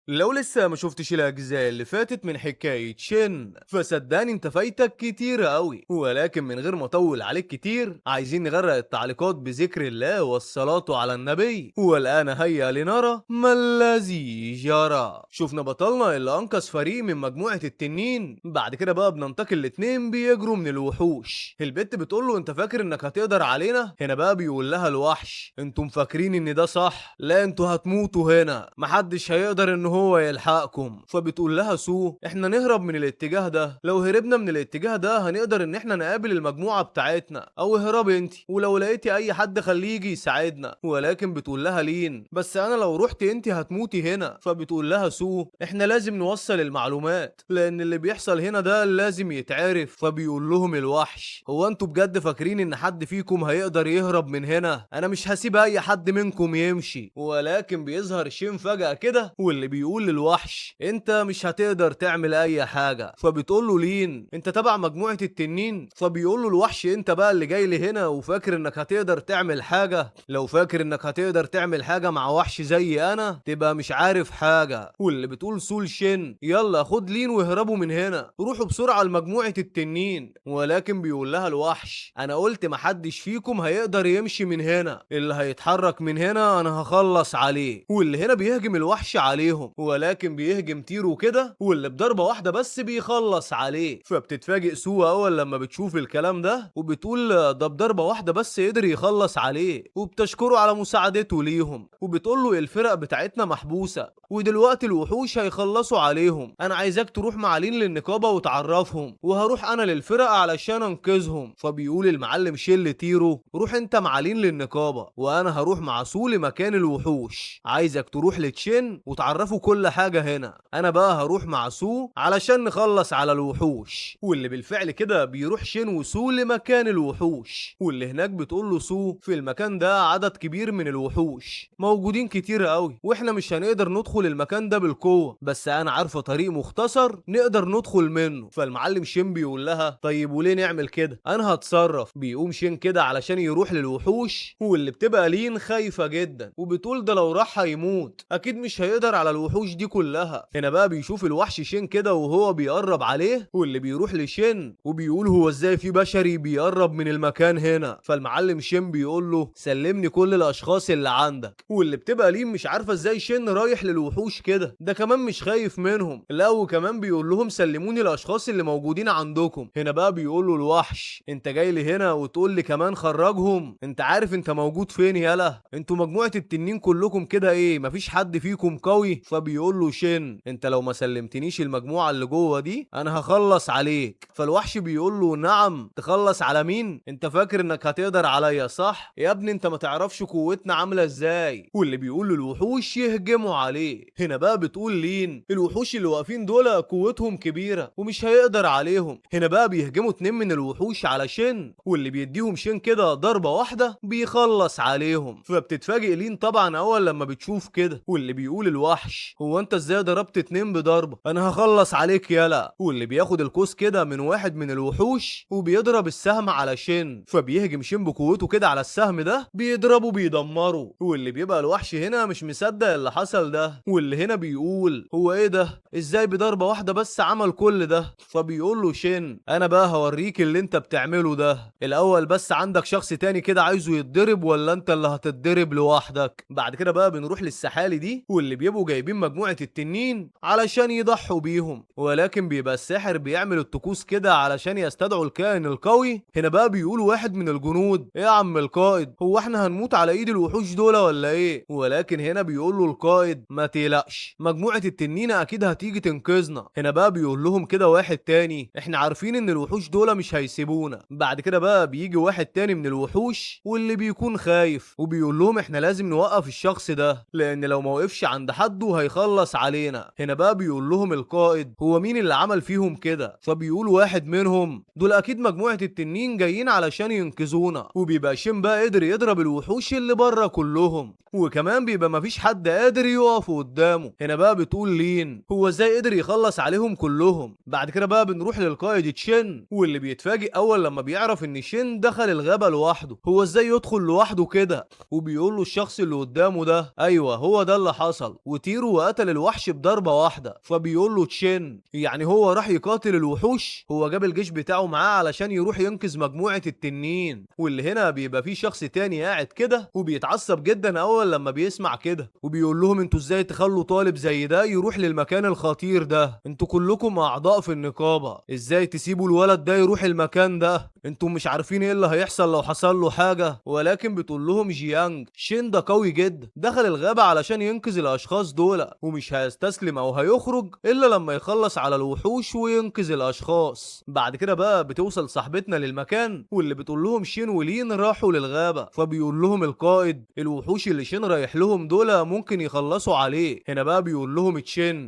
لو لسه ما شفتش الأجزاء اللي فاتت من حكاية شن فصدقني انت فايتك كتير قوي، ولكن من غير ما اطول عليك كتير عايزين نغرق التعليقات بذكر الله والصلاة على النبي. والآن هيا لنرى ما الذي جرى. شفنا بطلنا اللي أنقذ فريق من مجموعة التنين، بعد كده بقى بننتقل الاتنين بيجروا من الوحوش. البت بتقول له انت فاكر انك هتقدر علينا؟ هنا بقى بيقول لها الوحش انتم فاكرين ان ده صح؟ لا انتوا هتموتوا هنا، محدش هيقدر ان هو يلحقكم. فبتقول لها سو احنا نهرب من الاتجاه ده، لو هربنا من الاتجاه ده هنقدر ان احنا نقابل المجموعة بتاعتنا، او اهربي انت ولو لقيتي اي حد خليه يجي يساعدنا. ولكن بتقول لها لين بس انا لو رحت انت هتموتي هنا. فبتقول لها سو احنا لازم نوصل المعلومات لان اللي بيحصل هنا ده لازم يتعرف. فبيقول لهم الوحش هو انتوا بجد فاكرين ان حد فيكم هيقدر يهرب من هنا؟ انا مش هسيب اي حد منكم يمشي. ولكن بيظهر شين فجأة كده واللي بيقول للوحش انت مش هتقدر تعمل اي حاجة. فبتقول له لين انت تبع مجموعة التنين؟ فبيقول له الوحش انت بقى اللي جاي لي هنا وفاكر انك هتقدر تعمل حاجة؟ لو فاكر انك هتقدر تعمل حاجة مع وحش زي انا تبقى مش عارف حاجة. واللي بتقول سول شين يلا خد لين واهربوا من هنا، روحوا بسرعة لمجموعة التنين. ولكن بيقول لها الوحش انا قلت محدش فيكم هيقدر يمشي من هنا، اللي هيتحرك من هنا انا هخلص عليه. واللي هنا بيهجم الوحش عليهم، ولكن بيهجم تيرو كده واللي بضربة واحدة بس بيخلص عليه. فبتتفاجئ سو اول لما بتشوف الكلام ده وبتقول ده بضربة واحدة بس قدر يخلص عليه، وبتشكره على مساعدته ليهم. وبتقول له الفرق بتاعتنا محبوسة ودلوقتي الوحوش هيخلصوا عليهم، انا عايزاك تروح مع لين للنقابة وتعرفهم وهروح انا للفرق علشان انقذهم. فبيقول المعلم شيل تيرو روح انت مع لين للنقابة وانا هروح مع سو لمكان الوحوش، عايزك تروح لتشين وتعرفوا كل حاجة هنا، انا بقى هروح مع سو علشان نخلص على الوحوش. واللي بالفعل كده بيروح شين وسو لمكان الوحوش. واللي هناك بتقول له سو في المكان ده عدد كبير من الوحوش موجودين كتير قوي واحنا مش هنقدر ندخل المكان ده بالقوة، بس انا عارفة طريق مختصر نقدر ندخل منه. فالمعلم شين بيقول لها طيب وليه نعمل كده؟ انا هتصرف. بيقوم شين كده علشان يروح للوحوش واللي بتبقى لين خايفة جدا وبتقول ده لو راح هيموت اكيد مش هيقدر على الوحوش دي كلها. هنا بقى بيشوف الوحش شين كده وهو بيقرب عليه واللي بيروح لشين وبيقول هو ازاي في بشري بيقرب من المكان هنا؟ فالمعلم شين بيقول له سلمني كل الاشخاص اللي عندك. واللي بتبقى لين مش عارفة ازاي شين رايح للوحوش كده، ده كمان مش خايف منهم، لا وكمان بيقول لهم سلموني الاشخاص اللي موجودين عندكم. هنا بقى بيقول له الوحش انت جاي لي هنا وتقول لي كمان خرجهم؟ انت عارف انت موجود فين يالا؟ انتوا مجموعة التنين كلكم كده ايه مفيش حد فيكم قوي؟ فبيقول له شين انت لو ما سلمتنيش المجموعة اللي جوه دي انا هخلص عليك. فالوحش بيقول له نعم تخلص على مين؟ انت فاكر انك هتقدر عليا صح؟ يا ابني انت ما تعرفش قوتنا عاملة ازاي. واللي بيقول للوحوش يهجموا عليه. هنا بقى بتقول لين الوحوش اللي واقفين دول قوتهم كبيرة ومش هيقدر عليهم. هنا بقى بيهجموا اتنين من الوحوش على شين واللي بيديهم شين كده ضربة واحدة بيخلص عليهم. فبتتفاجئ لين طبعا اول لما بتشوف كده واللي بيقول الوحش هو انت ازاي ضربت اتنين بضربة؟ انا هخلص عليك يالا. واللي بياخد القوس كده من واحد من الوحوش وبيضرب السهم على شين، فبيهجم شين بقوته كده على السهم ده بيضربه بيدمره. واللي بيبقى الوحش هنا مش مصدق اللي حصل ده واللي هنا بيقول هو ايه ده ازاي بضربة واحدة بس عمل كل ده؟ فبيقول له شين انا بقى هوريك اللي انت بتعمله ده، الاول بس عندك شخص تاني كده عايزه يتضرب ولا انت اللي هتتضرب لوحدك؟ بعد كده بقى بنروح للسحالي دي واللي بيبقوا جايبين مجموعة التنين علشان يضحوا بيهم، ولكن بيبقى الساحر بيعمل الطقوس كده علشان يستدعوا الكائن القوي. هنا بقى بيقول واحد من الجنود ايه يا عم القائد هو احنا هنموت على ايد الوحوش دول ولا ايه؟ ولكن هنا بيقول له القائد ما تقلقش مجموعة التنين اكيد هتيجي تنقذنا. هنا بقى بيقول لهم كده واحد تاني احنا عارفين ان الوحوش دول مش هيسيبونا. بعد كده بقى بيجي واحد تاني من الوحوش واللي بيكون خايف وبيقول لهم احنا لازم نوقف الشخص ده لان لو ما وقفش عند حده هيخلص علينا. هنا بقى بيقول لهم القائد هو مين اللي عمل فيهم كده؟ فبيقول واحد منهم دول اكيد مجموعة التنين جايين علشان ينقذونا. وبيبقى شين بقى قدر يضرب الوحوش اللي بره كلهم وكمان بيبقى مفيش حد قادر يقف قدامه. هنا بقى بتقول لين هو ازاي قدر يخلص عليهم كلهم؟ بعد كده بقى بنروح للقائد تشين واللي بيتفاجئ اول لما بيعرف ان شين دخل الغابة لوحده، هو ازاي يدخل لوحده كده؟ وبيقول له الشخص اللي قدامه ده ايوه هو ده اللي حصل وتيرو وقتل الوحش بضربة واحدة. فبيقول له تشين يعني هو راح يقاتل الوحوش؟ هو جاب الجيش بتاعه معاه علشان يروح ينقذ مجموعة التنين. واللي هنا بيبقى فيه شخص تاني قاعد كده وبيتعصب جدا اول لما بيسمع كده، وبيقول لهم انتوا ازاي تخلوا طالب زي ده يروح للمكان الخطير ده؟ انتوا كلكم اعضاء في النقابة، ازاي تسيبوا الولد ده يروح المكان ده؟ انتوا مش عارفين ايه اللي هيحصل لو حصل له حاجة؟ ولكن بتقول لهم جيانج شين ده قوي جدا، دخل الغابة علشان ينقذ الاشخاص دول، ومش هيستسلم او هيخرج الا لما يخلص على الوحوش وينقذ الاشخاص. بعد كده بقى بتوصل صاحبتنا للمكان، واللي بتقول لهم شين ولين راحوا للغابة. فبيقول لهم القائد الوحوش اللي شين رايح لهم دول ممكن يخلصوا عليه. هنا بقى بيقول لهم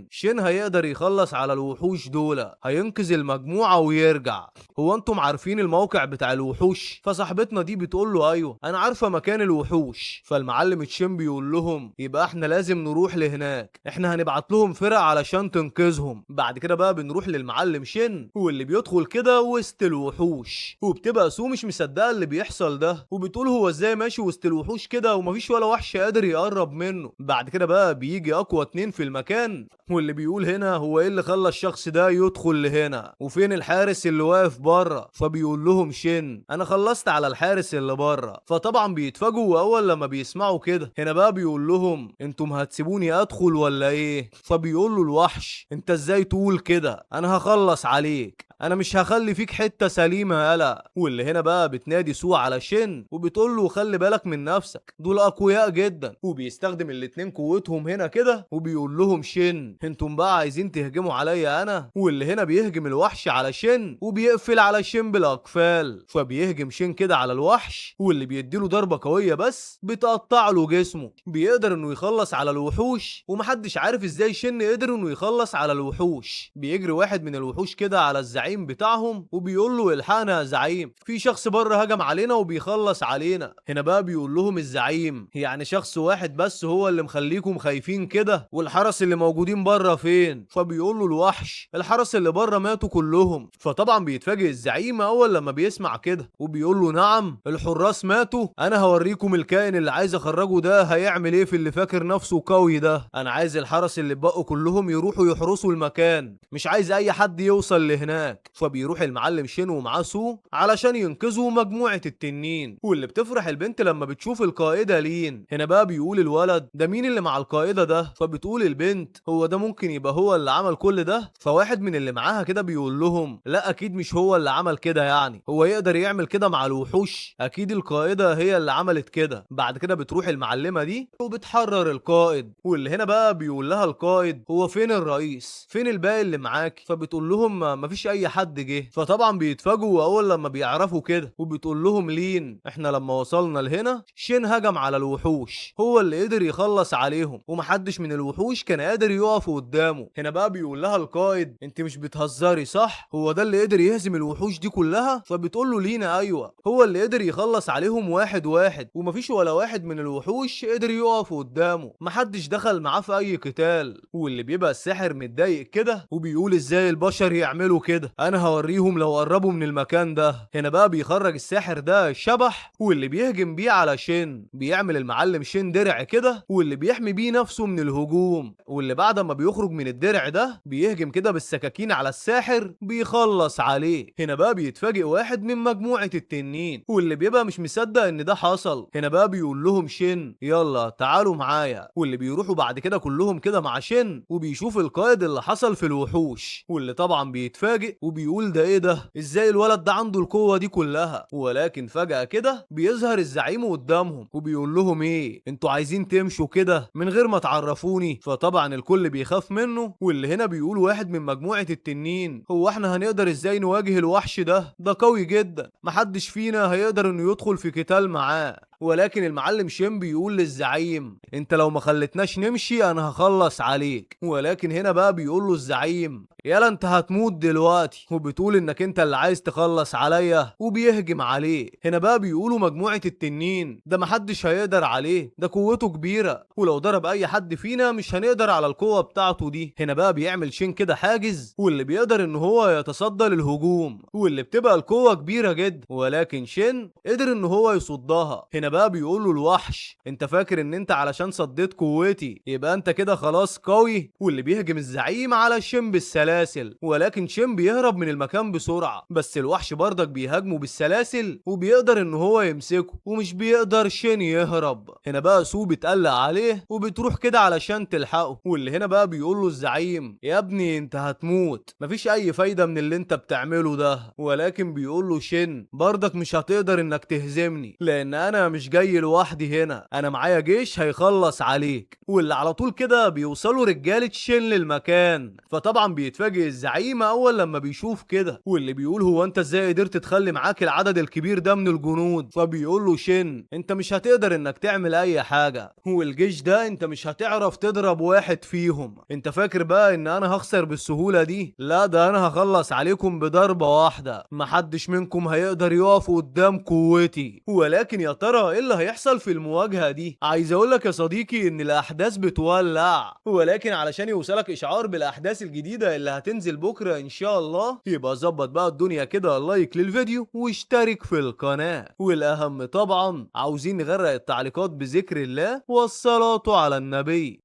شين هيقدر يخلص على الوحوش دول، هينقذ المجموعة ويرجع. هو انتم عارفين الموقع بتاع الوحوش؟ فصاحبتنا دي بتقول له ايوه انا عارفة مكان الوحوش. فالمعلم تشين بيقول لهم يبقى احنا لازم نروح لهناك، احنا هنبعت لهم فرق علشان تنقذهم. بعد كده بقى بنروح للمعلم شين، واللي بيدخل كده وسط الوحوش، وبتبقى سو مش مصدقة اللي بيحصل ده، وبتقول هو ازاي ماشي وسط الوحوش كده ومفيش ولا وحش قادر يقرب منه. بعد كده بقى بيجي اقوى اتنين في المكان، واللي بيقول هنا هو ايه اللي خلى الشخص ده يدخل لهنا؟ وفين الحارس اللي واقف بره؟ فبيقول لهم شين انا خلصت على الحارس اللي بره. فطبعا بيتفاجئوا اول لما بيسمعوا كده. هنا بقى بيقول لهم انتم هتسيبوني ادخل ولا ايه؟ فبيقول له الوحش انت ازاي تقول كده؟ انا هخلص عليك، انا مش هخلي فيك حته سليمه يالا. واللي هنا بقى بتنادي سو على شين وبتقول له خلي بالك من نفسك، دول اقوياء جدا. وبيستخدم الاتنين قوتهم هنا كده، وبيقول لهم شين انتم بقى عايزين تهجموا عليا انا؟ واللي هنا بيهجم الوحش على شين وبيقفل على شين بالاقفال. فبيهجم شين كده على الوحش، واللي بيديله ضربه قويه بس بتقطع له جسمه. بيقدر انه يخلص على الوحوش، ومحدش عارف ازاي شين قدر انه يخلص على الوحوش. بيجري واحد من الوحوش كده على الزعيم بتاعهم وبيقول له الحقنا يا زعيم، في شخص بره هجم علينا وبيخلص علينا. هنا بقى بيقول لهم الزعيم يعني شخص واحد بس هو اللي مخليكم خايفين كده؟ والحرس اللي موجودين بره فين؟ فبيقول له الوحش الحرس اللي بره ماتوا كلهم. فطبعا بيتفاجئ الزعيم اول لما بيسمع كده، وبيقول له نعم الحراس ماتوا؟ انا هوريكم الكائن اللي عايز اخرجه ده هيعمل ايه في اللي فاكر نفسه قوي ده. انا عايز الحرس اللي بقوا كلهم يروحوا يحرسوا المكان، مش عايز اي حد يوصل لهناك. فبيروح المعلم شين ومعاه سو علشان ينقذوا مجموعة التنين. واللي بتفرح البنت لما بتشوف القائدة لين. هنا بقى بيقول الولد ده مين اللي مع القائدة ده؟ فبتقول البنت هو ده ممكن يبقى هو اللي عمل كل ده. فواحد من اللي معاها كده بيقول لهم لا اكيد مش هو اللي عمل كده، يعني هو يقدر يعمل كده مع الوحوش؟ اكيد القائدة هي اللي عملت كده. بعد كده بتروح المعلمة دي وبتحرر القائد. واللي هنا بقى بيقول لها القائد هو فين الرئيس؟ فين الباقي اللي معاك؟ فبتقول لهم مفيش اي حد جه. فطبعا بيتفاجئوا اول لما بيعرفوا كده، وبتقول لهم لين احنا لما وصلنا لهنا شين هجم على الوحوش، هو اللي قدر يخلص عليهم ومحدش من الوحوش كان قادر يقف قدامه. هنا بقى بيقول لها القائد انت مش بتهزري صح؟ هو ده اللي قدر يهزم الوحوش دي كلها؟ فبتقول له لينا ايوه هو اللي قدر يخلص عليهم واحد واحد، ومفيش ولا واحد من الوحوش قدر يقف قدامه، محدش دخل معاه في اي قتال. واللي بيبقى الساحر متضايق كده وبيقول ازاي البشر يعملوا كده؟ انا هوريهم لو قربوا من المكان ده. هنا بقى بيخرج الساحر ده الشبح، واللي بيهجم بيه على شين. بيعمل المعلم شين درع كده واللي بيحمي بيه نفسه من الهجوم، واللي بعد ما بيخرج من الدرع ده بيهجم كده بالسكاكين على الساحر بيخلص عليه. هنا بقى بيتفاجئ واحد من مجموعة التنين، واللي بيبقى مش مصدق ان ده حصل. هنا بقى بيقول لهم شين يلا تعالوا معايا، واللي بيروحوا بعد كده كلهم كده مع شين، وبيشوف القائد اللي حصل في الوحوش. واللي طبعا بيتفاجئ وبيقول ده ايه ده؟ ازاي الولد ده عنده القوة دي كلها؟ ولكن فجأة كده بيظهر الزعيم قدامهم وبيقول لهم ايه انتوا عايزين تمشوا كده من غير ما تعرفوني؟ فطبعا الكل بيخاف منه. واللي هنا بيقول واحد من مجموعة التنين هو احنا هنقدر ازاي نواجه الوحش ده؟ ده قوي جدا، محدش فينا هيقدر انه يدخل في قتال معاه. ولكن المعلم شين بيقول للزعيم انت لو ما خلتناش نمشي انا هخلص عليك. ولكن هنا بقى بيقول له الزعيم يلا انت هتموت دلوقتي، وبتقول انك انت اللي عايز تخلص عليا، وبيهجم عليه. هنا بقى بيقولوا مجموعة التنين ده محدش هيقدر عليه، ده قوته كبيرة، ولو ضرب اي حد فينا مش هنقدر على القوة بتاعته دي. هنا بقى بيعمل شين كده حاجز، واللي بيقدر ان هو يتصدى للهجوم، واللي بتبقى القوة كبيرة جدا، ولكن شين قدر ان هو يصدها. هنا هنا بقى بيقول له الوحش: انت فاكر ان انت علشان صديت قوتي يبقى انت كده خلاص قوي؟ واللي بيهجم الزعيم على شين بالسلاسل، ولكن شين بيهرب من المكان بسرعة، بس الوحش برضك بيهاجمه بالسلاسل وبيقدر ان هو يمسكه، ومش بيقدر شين يهرب. هنا بقى سو بتقلق عليه وبتروح كده علشان تلحقه، واللي هنا بقى بيقول له الزعيم: يا ابني انت هتموت، مفيش اي فايدة من اللي انت بتعمله ده. ولكن بيقول له شين: برضك مش هتقدر انك تهزمني، لان انا مش جاي لوحدي هنا، انا معايا جيش هيخلص عليك. واللي على طول كده بيوصلوا رجالة شين للمكان، فطبعا بيتفاجئ الزعيم اول لما بيشوف كده، واللي بيقول: هو انت ازاي قدرت تخلي معاك العدد الكبير ده من الجنود؟ فبيقول له شين: انت مش هتقدر انك تعمل اي حاجة، والجيش ده انت مش هتعرف تضرب واحد فيهم. انت فاكر بقى ان انا هخسر بالسهولة دي؟ لا، ده انا هخلص عليكم بضربة واحدة، محدش منكم هيقدر يقف قدام قوتي. ولكن يا ترى ايه اللي هيحصل في المواجهة دي؟ عايز اقولك يا صديقي ان الاحداث بتولع، ولكن علشان يوصلك اشعار بالاحداث الجديدة اللي هتنزل بكرة ان شاء الله، يبقى ظبط بقى الدنيا كده، لايك للفيديو واشترك في القناة، والاهم طبعا عاوزين نغرق التعليقات بذكر الله والصلاة على النبي.